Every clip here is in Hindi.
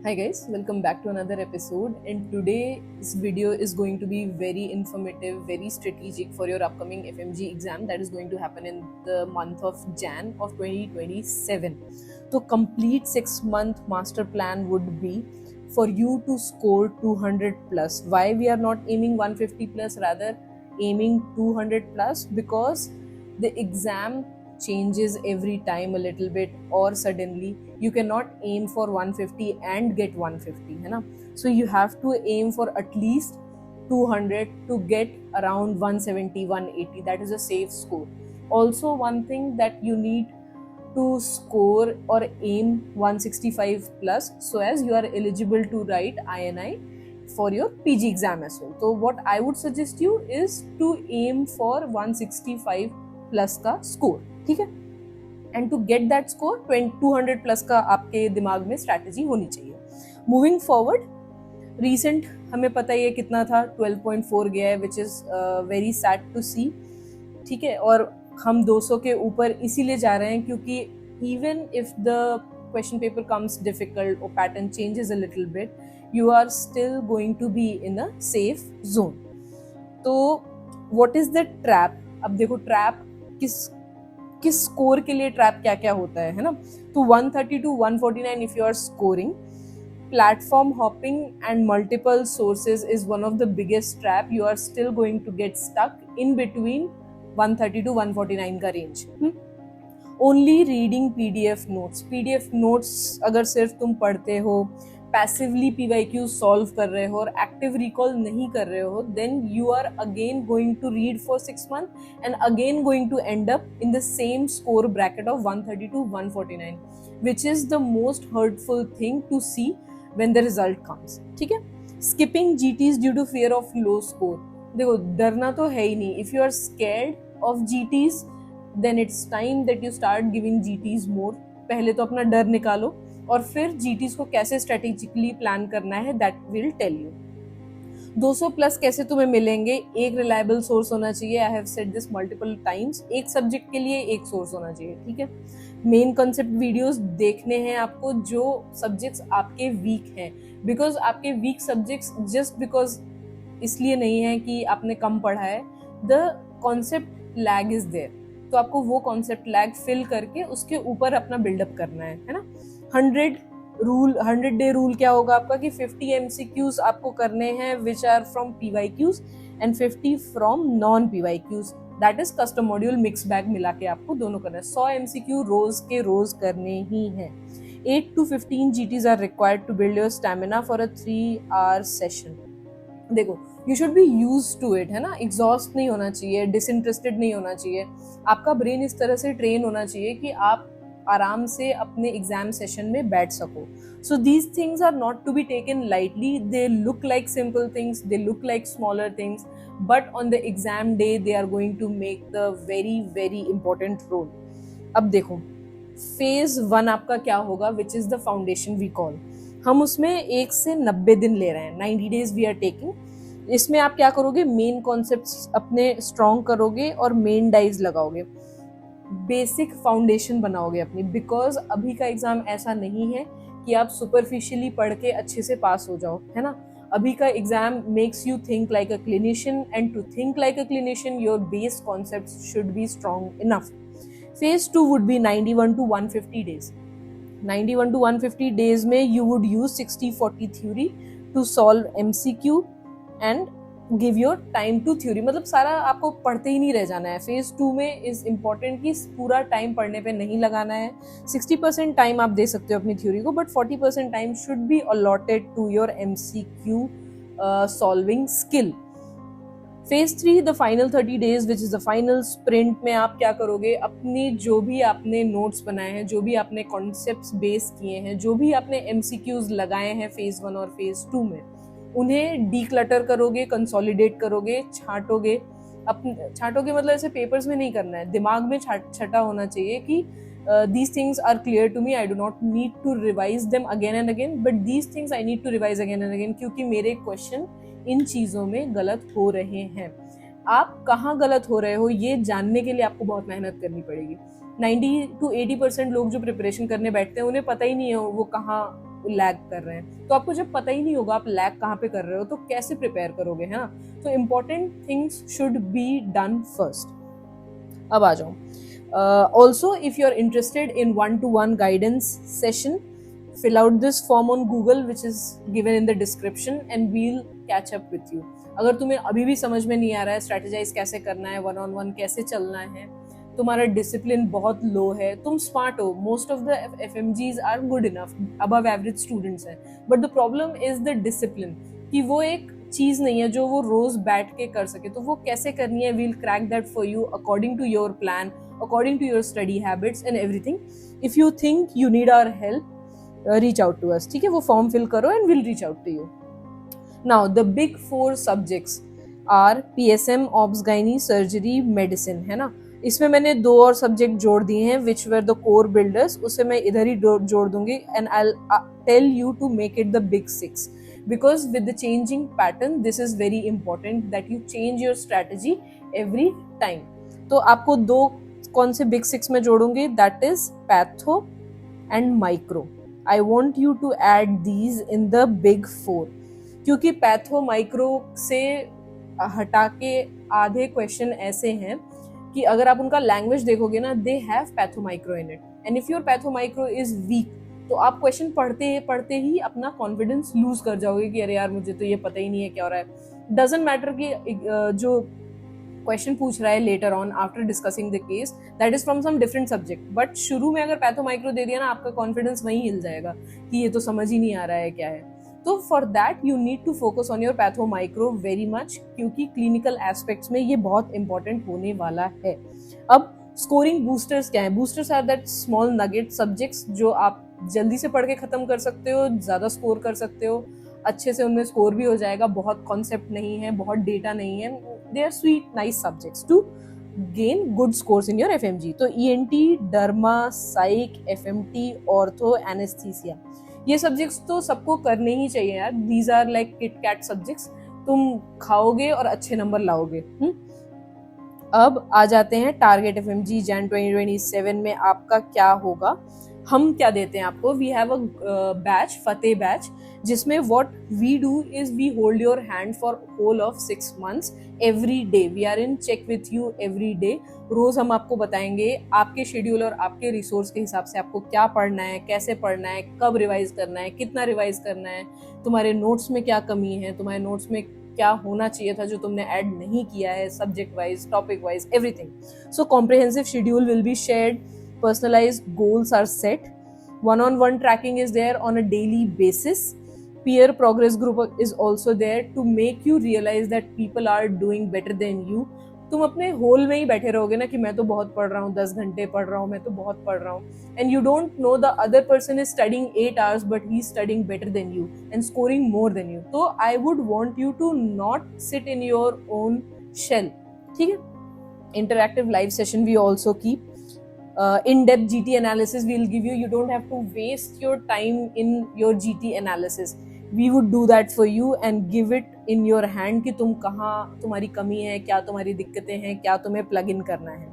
Hi guys, welcome back to another episode. And today's video is going to be very informative, very strategic for your upcoming FMG exam that is going to happen in the month of Jan of 2027. So complete 6-month master plan would be for you to score 200 plus. Why we are not aiming 150 plus, rather aiming 200 plus? Because the exam changes every time a little bit, or suddenly you cannot aim for 150 and get 150, है ना? So you have to aim for at least 200 to get around 170 180. That is a safe score. Also, one thing that you need to score or aim 165 plus, so as you are eligible to write INI for your PG exam as well. So what I would suggest you is to aim for 165 plus का score, ठीक है? And to get that score 200 plus का आपके दिमाग में स्ट्रैटेजी होनी चाहिए. मूविंग फॉरवर्ड, रीसेंट हमें पता ही है कितना था, 12.4 गया है, which is very sad to see. ठीक है, और हम 200 के ऊपर इसीलिए जा रहे हैं क्योंकि even if the question paper comes difficult और pattern changes a little bit, you are still going to be in a safe zone. तो व्हाट इज द ट्रैप? अब देखो, ट्रैप किस स्कोर के लिए ट्रैप क्या क्या होता है ना? तो 130 to 149 if you are scoring, platform hopping and multiple sources is one of the biggest trap. You are still going to get stuck in between 130 to 149 का range. Only reading PDF notes अगर सिर्फ तुम पढ़ते हो, पैसिवली पीवाईक्यू सॉल्व कर रहे हो और एक्टिव रिकॉल नहीं कर रहे हो, then you are again going to read for 6 months and again going to end up in the same score bracket of 130 to 149, which is the most hurtful thing to see when the result comes. ठीक है, skipping GTs due to fear of low score. देखो, डरना तो है ही नहीं. If you are scared of GTs, then it's time that you start giving GTs more. पहले तो अपना डर निकालो और फिर GTs को कैसे स्ट्रेटेजिकली प्लान करना है that will tell you. 200 plus कैसे तुम्हें मिलेंगे? एक रिलायबल सोर्स होना चाहिए. I have said this multiple times. एक सब्जेक्ट के लिए एक सोर्स होना चाहिए. ठीक है, मेन कॉन्सेप्ट वीडियोस देखने हैं आपको जो सब्जेक्ट्स आपके वीक हैं, बिकॉज आपके वीक सब्जेक्ट्स जस्ट बिकॉज इसलिए नहीं है कि आपने कम पढ़ा है. The concept lag is there, तो आपको वो कॉन्सेप्ट लैग फिल करके उसके ऊपर अपना बिल्डअप करना है ना? 100 डे रूल क्या होगा आपका कि 50 MCQs आपको करने हैं which are from PYQs and 50 from non PYQs. That is custom module mix bag मिला के आपको दोनों करना है. 100 MCQ रोज के रोज करने ही हैं. 8 to 15 GTs are required to build your stamina for a 3-hour session. देखो, you should be use to it, है ना? एग्जॉस्ट नहीं होना चाहिए, डिसइंटरेस्टेड नहीं होना चाहिए. आपका ब्रेन इस तरह से ट्रेन होना चाहिए कि आप आराम से अपने एग्जाम सेशन में बैठ सको. So these things are not to be taken lightly. They look like simple things, they look like smaller things, but on the exam day they are going to make the very very important role. अब देखो, फेज 1 आपका क्या होगा, which is the foundation we call. हम उसमें 1 से 90 दिन ले रहे हैं. 90 days वी आर टेकिंग. इसमें आप क्या करोगे? मेन कॉन्सेप्ट्स अपने स्ट्रॉन्ग करोगे और मेन डाइव्स लगाओगे, बेसिक फाउंडेशन बनाओगे अपनी. बिकॉज अभी का एग्जाम ऐसा नहीं है कि आप सुपरफिशियली पढ़ के अच्छे से पास हो जाओ, है ना? अभी का exam makes you think like a clinician, and to think like a clinician your base concepts should be strong enough. Phase 2 would be 91 to 150 days. 91 to 150 days में you would use 60-40 theory to solve MCQ and give your time to theory. मतलब सारा आपको पढ़ते ही नहीं रह जाना है. फेज 2 में इज इम्पॉर्टेंट कि पूरा टाइम पढ़ने पे नहीं लगाना है. 60% टाइम आप दे सकते हो अपनी थ्योरी को, but 40% time should be allotted to your MCQ solving skill. Phase 3, the final 30 days which is the final sprint में आप क्या करोगे? अपनी जो भी आपने नोट्स बनाए हैं, जो भी आपने कॉन्सेप्ट्स बेस किए हैं, जो भी आपने MCQs लगाए हैं फेज 1 और फेज 2 में, उन्हें डीक्लटर करोगे, कंसोलिडेट करोगे, छांटोगे. छांटोगे मतलब ऐसे पेपर्स में नहीं करना है, दिमाग में छटा होना चाहिए कि these things are clear to me, I do not need to revise them again and again, but these things I need to revise again and again क्योंकि मेरे क्वेश्चन इन चीज़ों में गलत हो रहे हैं. आप कहाँ गलत हो रहे हो ये जानने के लिए आपको बहुत मेहनत करनी पड़ेगी. 90 to 80% लोग जो प्रिपरेशन करने बैठते हैं उन्हें पता ही नहीं है वो कहाँ लैग कर रहे हैं। तो आपको जब पता ही नहीं होगा आप लैग कहाँ पे कर रहे हो तो कैसे प्रिपेयर करोगे, है ना। तो important things should be done first. अब आ जाओ, also if you are interested in 1-to-1 guidance session, fill out this form on Google which is given in the description and we'll catch up with you. अगर तुम्हें अभी भी समझ में नहीं आ रहा है स्ट्रेटेजाइज कैसे करना है, 1-on-1 कैसे चलना है, तुम्हारा डिसिप्लिन बहुत लो है, तुम स्मार्ट हो, most of the FMGs are good enough, above average students हैं, but the problem is the discipline, कि वो एक चीज नहीं है जो वो रोज बैठ के कर सके। तो वो कैसे करनी है, we'll crack that for you according to your plan, according to your study habits and everything. If you think you need our help, reach out to us, ठीक है। वो फॉर्म फिल करो and we'll reach out to you. Now the big 4 subjects are PSM, Obs, Gynae, Surgery, Medicine, है ना। इसमें मैंने 2 और सब्जेक्ट जोड़ दिए हैं which were the core builders, उसे मैं इधर ही जोड़ दूंगी and I'll tell you to make it the big 6 because with the changing pattern this is very important that you change your strategy every time. तो आपको 2 कौन से big 6 में जोड़ूंगी, that is Patho and Micro. I want you to add these in the big 4 क्योंकि पैथो माइक्रो से हटा के आधे क्वेश्चन ऐसे हैं कि अगर आप उनका लैंग्वेज देखोगे ना, they have patho micro in it and if your patho micro is weak तो आप क्वेश्चन पढ़ते ही अपना कॉन्फिडेंस लूज कर जाओगे कि अरे यार मुझे तो ये पता ही नहीं है क्या हो रहा है। डजंट मैटर कि जो क्वेश्चन पूछ रहा है later on after discussing the case that is from some different subject, but शुरू में अगर पैथो माइक्रो दे दिया ना, आपका कॉन्फिडेंस वहीं हिल जाएगा कि ये तो समझ ही नहीं आ रहा है क्या है। तो for that you need to focus on your patho micro very much क्योंकि क्लिनिकल एस्पेक्ट्स में ये बहुत इंपॉर्टेंट होने वाला है। अब स्कोरिंग बूस्टर्स क्या है? Boosters are that small nugget subjects जो आप जल्दी से पढ़ के खत्म कर सकते हो, ज्यादा स्कोर कर सकते हो, अच्छे से उनमें स्कोर भी हो जाएगा, बहुत कॉन्सेप्ट नहीं है, बहुत डेटा नहीं है, they are sweet nice subjects to gain good scores in your FMG। तो ENT, derma, psych, FMT, ortho, anaesthesia, ये सब्जेक्ट्स तो सबको करने ही चाहिए यार। These are like Kit Kat subjects, तुम खाओगे और अच्छे नंबर लाओगे। अब आ जाते हैं टारगेट FMG जैन 2027 में आपका क्या होगा। हम क्या देते हैं आपको, we have a batch, Fateh batch, जिसमें what we do is we hold your hand for whole of 6 months every day. We are in check with you every day. रोज हम आपको बताएंगे आपके शेड्यूल और आपके रिसोर्स के हिसाब से आपको क्या पढ़ना है, कैसे पढ़ना है, कब रिवाइज करना है, कितना रिवाइज करना है, तुम्हारे नोट्स में क्या कमी है, तुम्हारे नोट्स में क्या होना चाहिए था जो तुमने ऐड नहीं किया है, subject wise, topic wise, everything. So comprehensive schedule will be shared, personalized goals are set, one-on-one tracking is there on a daily basis, peer progress group is also there to make you realize that people are doing better than you। तुम अपने होल में ही बैठे रहोगे ना कि मैं तो बहुत पढ़ रहा हूँ, 10 घंटे पढ़ रहा हूँ, मैं तो बहुत पढ़ रहा हूँ, and you don't know the other person is studying 8 hours but he is studying better than you and scoring more than you। तो I would want you to not sit in your own shell, ठीक है। Interactive live session we also keep, in-depth GT analysis we'll give you, you don't have to waste your time in your GT analysis, we would do that for you and give it in your hand कि तुम कहाँ तुम्हारी कमी है, क्या तुम्हारी दिक्कतें हैं, क्या तुम्हें plug in करना है।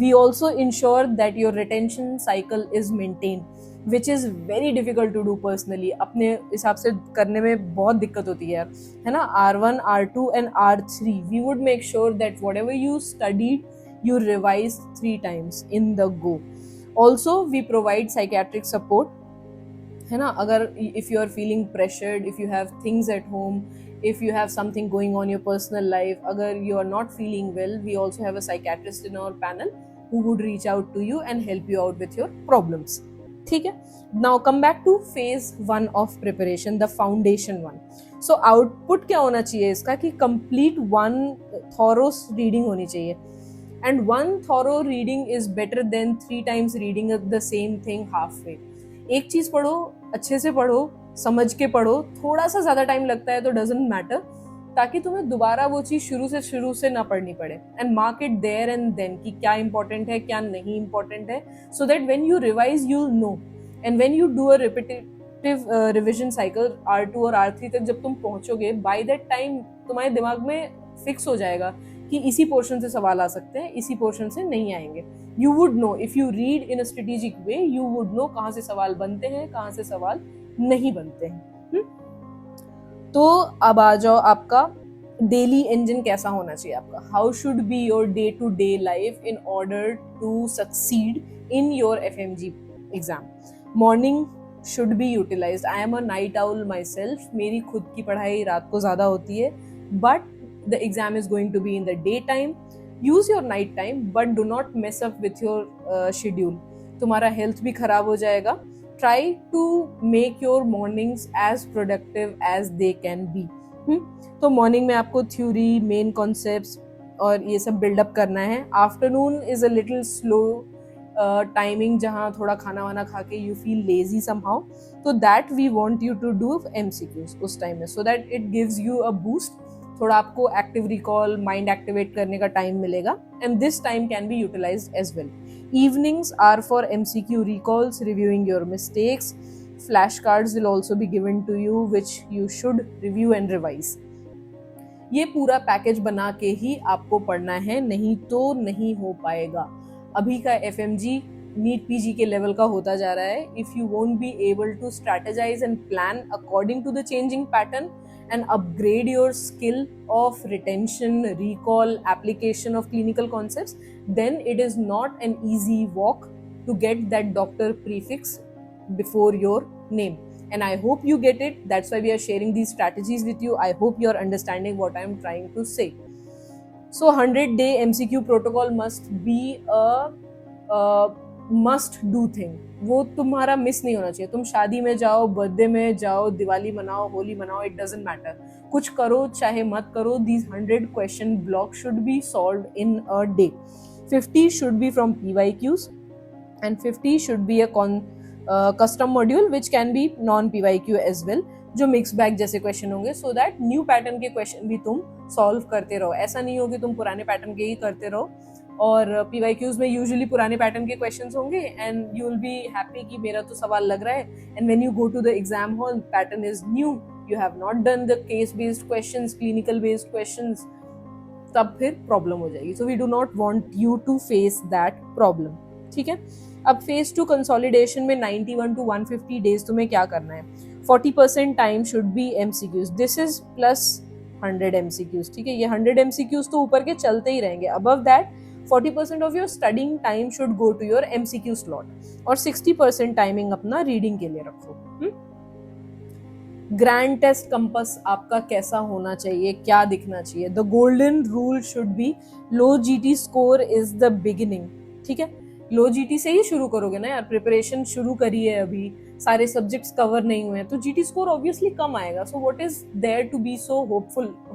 We also ensure that your retention cycle is maintained, which is very difficult to do personally। अपने हिसाब से करने में बहुत दिक्कत होती है ना। R1, R2 and R3 we would make sure that whatever you studied you revise 3 times in the go। Also we provide psychiatric support, है ना। अगर if you are feeling pressured, if you have things at home, if you have something going on your personal life, अगर you are not feeling well, we also have a psychiatrist in our panel who would reach out to you and help you out with your problems, ठीक है। Now come back to phase 1 of preparation, the foundation one। So output क्या होना चाहिए इसका कि complete 1 thorough reading होनी चाहिए, and 1 thorough reading is better than 3 times reading the same thing halfway। एक चीज पढ़ो, अच्छे से पढ़ो, समझ के पढ़ो, थोड़ा सा ज्यादा टाइम लगता है तो डजंट मैटर, ताकि तुम्हें दोबारा वो चीज शुरू से ना पढ़नी पड़े। And mark it there and then कि क्या इंपॉर्टेंट है, क्या नहीं इंपॉर्टेंट है, so that when you revise you will know. And when you do a repetitive revision cycle R2 और R3 तक जब तुम पहुंचोगे, बाय दैट टाइम तुम्हारे दिमाग में फिक्स हो जाएगा कि इसी पोर्शन से सवाल आ सकते हैं, इसी पोर्शन से नहीं आएंगे। You would know if you read in a strategic way, you would know कहाँ से सवाल बनते हैं, कहाँ से सवाल नहीं बनते हैं। तो अब आ जाओ, आपका डेली इंजन कैसा होना चाहिए आपका, how should be your day to day life in order to succeed in your FMG exam. Morning should be utilised. I am a night owl myself, मेरी खुद की पढ़ाई रात को ज़्यादा होती है, but the exam is going to be in the day time. Use your night time but do not mess up with your schedule, तुम्हारा हेल्थ भी खराब हो जाएगा। Try to make your mornings as productive as they can be. तो मॉर्निंग में आपको थ्योरी, मेन कॉन्सेप्ट्स और ये सब बिल्डअप करना है। Afternoon is a little slow timing, जहाँ थोड़ा खाना वाना खा के यू फील लेजी समहाउ, तो that we want you to do MCQs उस टाइम में, so that it gives you a boost. थोड़ा आपको एक्टिव रिकॉल, माइंड एक्टिवेट करने का टाइम मिलेगा, and this time can be utilised as well. Evenings are for MCQ recalls, reviewing your mistakes. Flashcards will also be given to you, which you should review and revise. ये पूरा पैकेज बना के ही आपको पढ़ना है, नहीं तो नहीं हो पाएगा। अभी का FMG नीट PG के लेवल का होता जा रहा है। If you won't be able to strategise and plan according to the changing pattern and upgrade your skill of retention, recall, application of clinical concepts, then it is not an easy walk to get that doctor prefix before your name. And I hope you get it. That's why we are sharing these strategies with you. I hope you are understanding what I am trying to say. So 100-day MCQ protocol must be a must do thing, वो तुम्हारा मिस नहीं होना चाहिए। तुम शादी में जाओ, बर्थडे में जाओ, दिवाली मनाओ, होली मनाओ, इट डजंट मैटर, कुछ करो चाहे मत करो, these 100 question block should be solved in a day. 50 should be from PYQs and 50 should be a custom module which can be non PYQ as well, जो मिक्स बैग जैसे क्वेश्चन होंगे, सो दैट न्यू पैटर्न के क्वेश्चन भी तुम सॉल्व करते रहो। ऐसा नहीं हो कि तुम पुराने पैटर्न के ही करते रहो, और PYQs में यूजुअली पुराने पैटर्न के क्वेश्चंस होंगे and you will be happy कि मेरा तो सवाल लग रहा है, and when you go to the exam hall pattern is new, you have not done the case based questions, clinical based questions, तब फिर प्रॉब्लम हो जाएगी। So we do not want you to face that problem, ठीक है। अब फेज 2 कंसोलिडेशन में 91 to 150 डेज तुम्हें क्या करना है। 40% time should B MCQs, this is plus 100 MCQs, ठीक है। ये 100 MCQs तो ऊपर के चलते ही रहेंगे। Above that 40% of your studying time should go to your MCQ slot, और 60% टाइमिंग अपना रीडिंग के लिए रखो। ग्रैंड टेस्ट कंपस आपका कैसा होना चाहिए, क्या दिखना चाहिए। The golden rule should be low GT score is the beginning, ठीक है। लो GT से ही शुरू करोगे ना यार, प्रिपरेशन शुरू करी है, अभी सारे सब्जेक्ट्स कवर नहीं हुए हैं, तो GT स्कोर ऑब्वियसली कम आएगा। So what is there to be so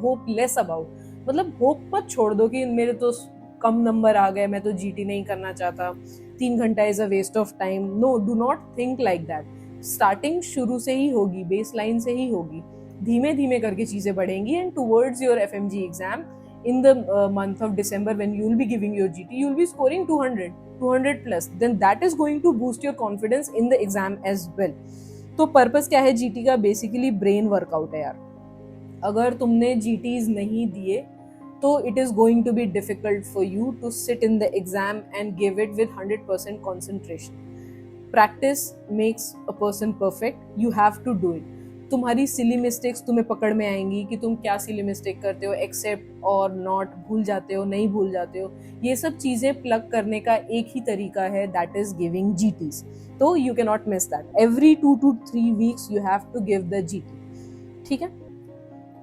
hopeless about, मतलब होप मत छोड़ दो कि मेरे तो कम नंबर आ गए, मैं तो GT नहीं करना चाहता, 3 घंटा is a waste of time. No, do not think like that. Starting शुरू से ही होगी, बेस लाइन से ही होगी, धीमे धीमे करके चीजें बढ़ेंगी, and towards your FMG exam in the month of December, when you will be giving your GT, you will be scoring 200 plus, then that is going to boost your confidence in the exam as well. तो पर्पस क्या है GT का, बेसिकली ब्रेन वर्कआउट है यार। अगर तुमने GTs नहीं दिए तो it is going to be difficult for you to sit in the exam and give it with 100% concentration. Practice makes a person perfect. You have to do it. तुम्हारी सिली मिस्टेक्स तुम्हें पकड़ में आएंगी कि तुम क्या सिली मिस्टेक करते हो, एक्सेप्ट और नॉट भूल जाते हो, नहीं भूल जाते हो। ये सब चीजें प्लग करने का एक ही तरीका है, दैट इज गिविंग GTs. तो you can not miss that. Every 2 to 3 weeks you have to give the GT, ठीक है।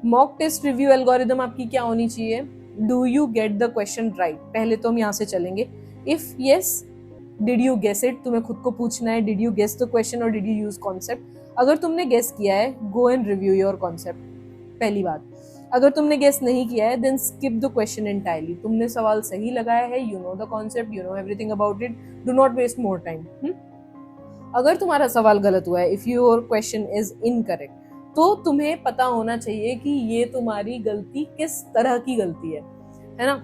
मॉक टेस्ट रिव्यू एल्गोरिदम आपकी क्या होनी चाहिए, do you get the question right, पहले तो हम यहाँ से चलेंगे। If yes, did you guess it, तुम्हें खुद को पूछना है, did you guess the question और डिड यू यूज कॉन्सेप्ट। अगर तुमने गेस किया है, go and review your concept, पहली बात। अगर तुमने गेस नहीं किया है, then skip the question entirely. तुमने सवाल सही लगाया है, you know the concept, you know everything about it, do not waste more time. अगर तुम्हारा सवाल गलत हुआ है, if your question is incorrect, तो तुम्हें पता होना चाहिए कि ये तुम्हारी गलती किस तरह की गलती है ना।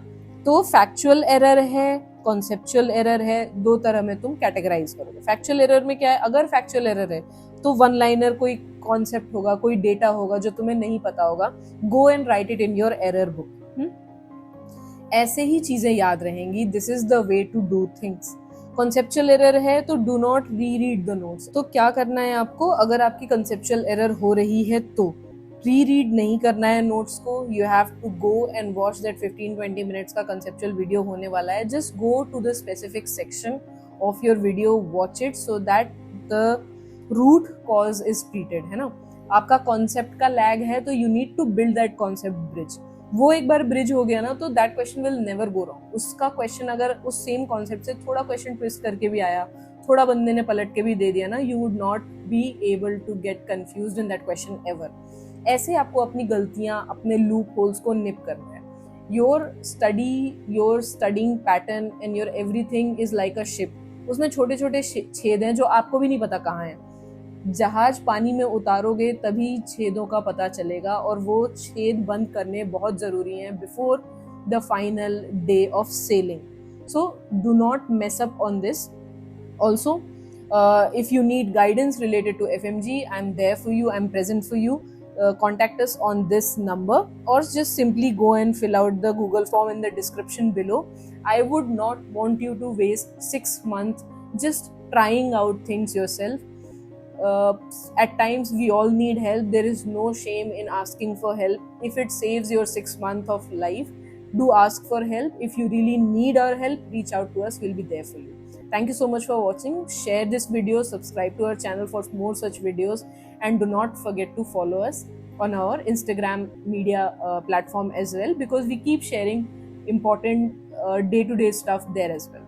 तो फैक्चुअल एरर है, कॉन्सेप्चुअल एरर है, दो तरह में तुम कैटेगराइज करोगे। फैक्चुअल एरर में क्या है, अगर फैक्चुअल एरर है तो वन लाइनर कोई कॉन्सेप्ट होगा, कोई डेटा होगा जो तुम्हें नहीं पता होगा, go and write it in your error book. ऐसे ही चीजें याद रहेंगी, this is the way to do things. Conceptual error है तो do not reread the notes. तो क्या करना है आपको, अगर आपकी कॉन्सेप्चुअल एरर हो रही है तो री रीड नहीं करना है नोट्स को। You have to go and watch that 15-20 minutes का कंसेप्चुअल वीडियो होने वाला है। Just go to the specific section of your video, watch it so that the root cause is treated, है ना। आपका कॉन्सेप्ट का लैग है तो you need to build that concept bridge. वो एक बार ब्रिज हो गया ना तो that question will never go wrong. उसका क्वेश्चन अगर उस सेम कॉन्सेप्ट से थोड़ा क्वेश्चन ट्विस्ट करके भी आया, थोड़ा बंदे ने पलट के भी दे दिया ना, you would not be able to get confused in that question ever. ऐसे आपको अपनी गलतियां, अपने लूप होल्स को निप करना है। Your studying pattern and your everything is like a ship. उसमें छोटे छोटे छेद हैं जो आपको भी नहीं पता कहाँ हैं। जहाज पानी में उतारोगे तभी छेदों का पता चलेगा, और वो छेद बंद करने बहुत जरूरी हैं before the final day of selling. So do not mess up on this. Also if you need guidance related to FMG, I'm there for you, I'm present for you. Contact us on this number, or just simply go and fill out the Google form in the description below. I would not want you to waste 6 months just trying out things yourself. At times we all need help. There is no shame in asking for help. If it saves your 6 months of life, do ask for help. If you really need our help, reach out to us, we'll be there for you. Thank you so much for watching. Share this video, subscribe to our channel for more such videos, and do not forget to follow us on our Instagram media platform as well, because we keep sharing important day-to-day stuff there as well.